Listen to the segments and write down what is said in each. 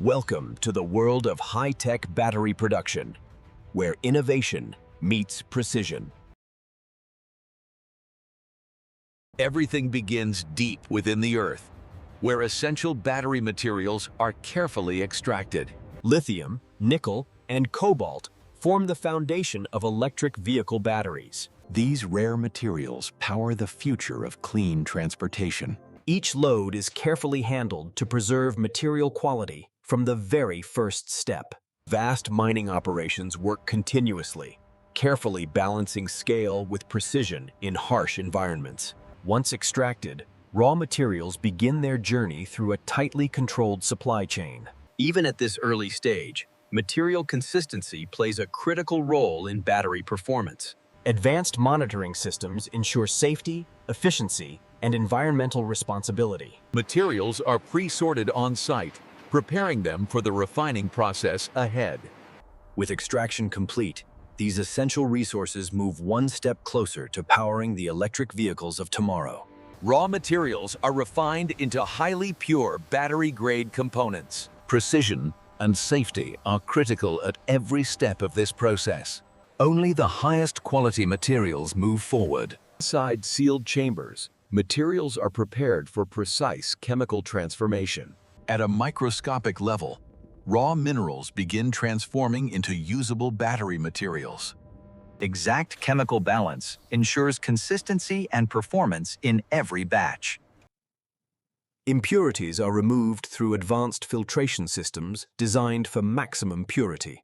Welcome to the world of high-tech battery production, where innovation meets precision. Everything begins deep within the Earth, where essential battery materials are carefully extracted. Lithium, nickel, and cobalt form the foundation of electric vehicle batteries. These rare materials power the future of clean transportation. Each load is carefully handled to preserve material quality from the very first step. Vast mining operations work continuously, carefully balancing scale with precision in harsh environments. Once extracted, raw materials begin their journey through a tightly controlled supply chain. Even at this early stage, material consistency plays a critical role in battery performance. Advanced monitoring systems ensure safety, efficiency, and environmental responsibility. Materials are pre-sorted on site, preparing them for the refining process ahead. With extraction complete, these essential resources move one step closer to powering the electric vehicles of tomorrow. Raw materials are refined into highly pure battery-grade components. Precision and safety are critical at every step of this process. Only the highest quality materials move forward. Inside sealed chambers, materials are prepared for precise chemical transformation. At a microscopic level, raw minerals begin transforming into usable battery materials. Exact chemical balance ensures consistency and performance in every batch. Impurities are removed through advanced filtration systems designed for maximum purity.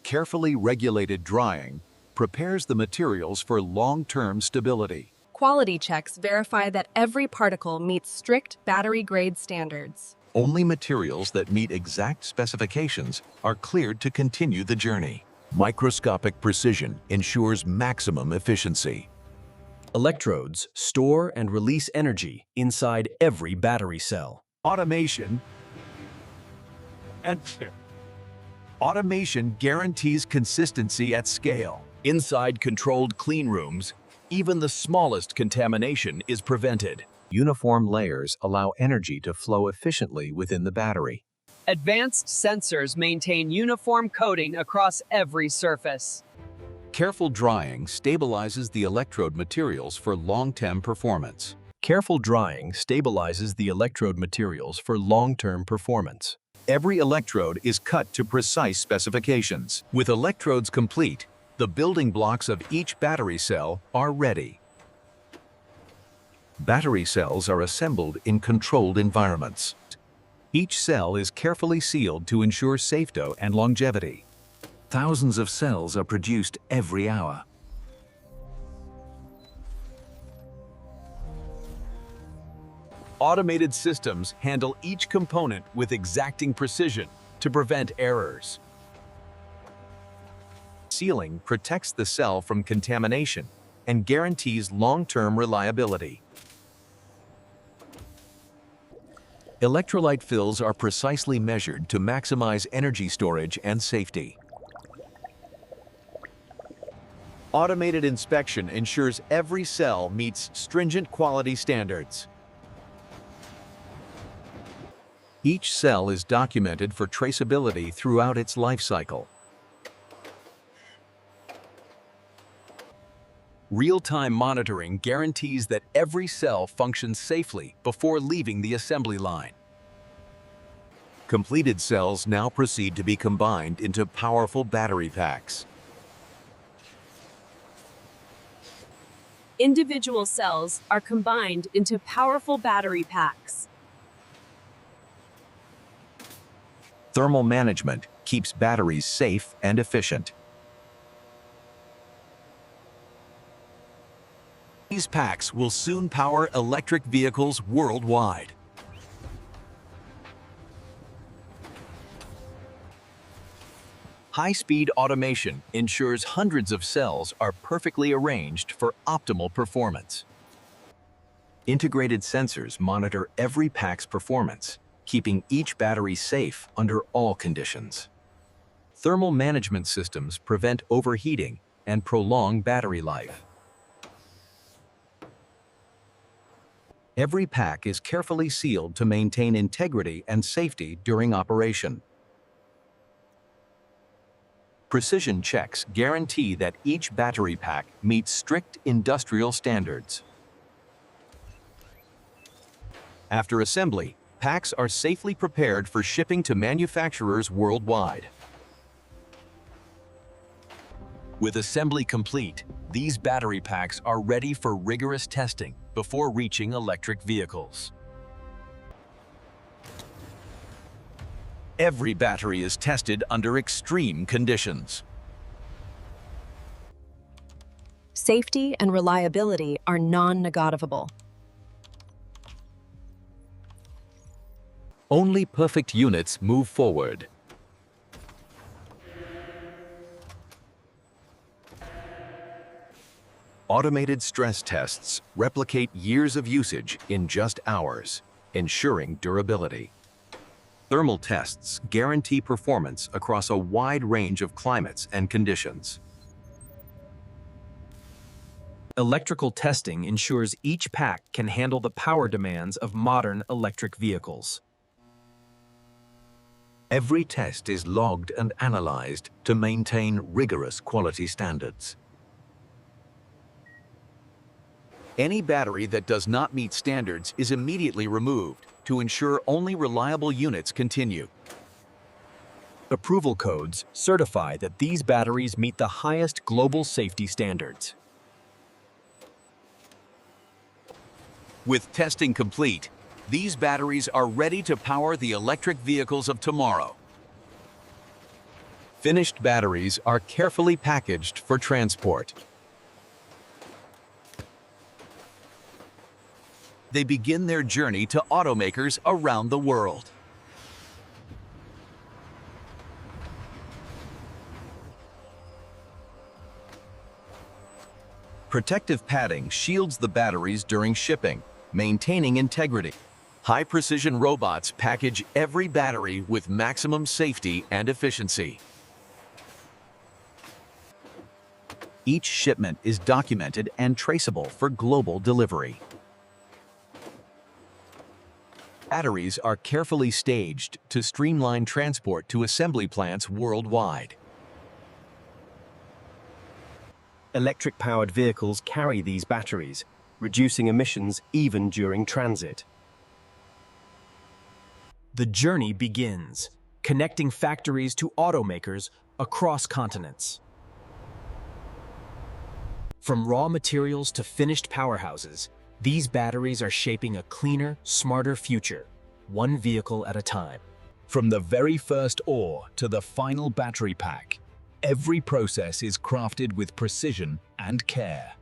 Carefully regulated drying prepares the materials for long-term stability. Quality checks verify that every particle meets strict battery-grade standards. Only materials that meet exact specifications are cleared to continue the journey. Microscopic precision ensures maximum efficiency. Electrodes store and release energy inside every battery cell. Automation guarantees consistency at scale. Inside controlled clean rooms, even the smallest contamination is prevented. Uniform layers allow energy to flow efficiently within the battery. Advanced sensors maintain uniform coating across every surface. Careful drying stabilizes the electrode materials for long-term performance. Careful drying stabilizes the electrode materials for long-term performance. Every electrode is cut to precise specifications. With electrodes complete, the building blocks of each battery cell are ready. Battery cells are assembled in controlled environments. Each cell is carefully sealed to ensure safety and longevity. Thousands of cells are produced every hour. Automated systems handle each component with exacting precision to prevent errors. Sealing protects the cell from contamination and guarantees long-term reliability. Electrolyte fills are precisely measured to maximize energy storage and safety. Automated inspection ensures every cell meets stringent quality standards. Each cell is documented for traceability throughout its life cycle. Real-time monitoring guarantees that every cell functions safely before leaving the assembly line. Completed cells now proceed to be combined into powerful battery packs. Individual cells are combined into powerful battery packs. Thermal management keeps batteries safe and efficient. These packs will soon power electric vehicles worldwide. High-speed automation ensures hundreds of cells are perfectly arranged for optimal performance. Integrated sensors monitor every pack's performance, keeping each battery safe under all conditions. Thermal management systems prevent overheating and prolong battery life. Every pack is carefully sealed to maintain integrity and safety during operation. Precision checks guarantee that each battery pack meets strict industrial standards. After assembly, packs are safely prepared for shipping to manufacturers worldwide. With assembly complete, these battery packs are ready for rigorous testing before reaching electric vehicles. Every battery is tested under extreme conditions. Safety and reliability are non-negotiable. Only perfect units move forward. Automated stress tests replicate years of usage in just hours, ensuring durability. Thermal tests guarantee performance across a wide range of climates and conditions. Electrical testing ensures each pack can handle the power demands of modern electric vehicles. Every test is logged and analyzed to maintain rigorous quality standards. Any battery that does not meet standards is immediately removed to ensure only reliable units continue. Approval codes certify that these batteries meet the highest global safety standards. With testing complete, these batteries are ready to power the electric vehicles of tomorrow. Finished batteries are carefully packaged for transport. They begin their journey to automakers around the world. Protective padding shields the batteries during shipping, maintaining integrity. High-precision robots package every battery with maximum safety and efficiency. Each shipment is documented and traceable for global delivery. Batteries are carefully staged to streamline transport to assembly plants worldwide. Electric-powered vehicles carry these batteries, reducing emissions even during transit. The journey begins, connecting factories to automakers across continents. From raw materials to finished powerhouses, these batteries are shaping a cleaner, smarter future, one vehicle at a time. From the very first ore to the final battery pack, every process is crafted with precision and care.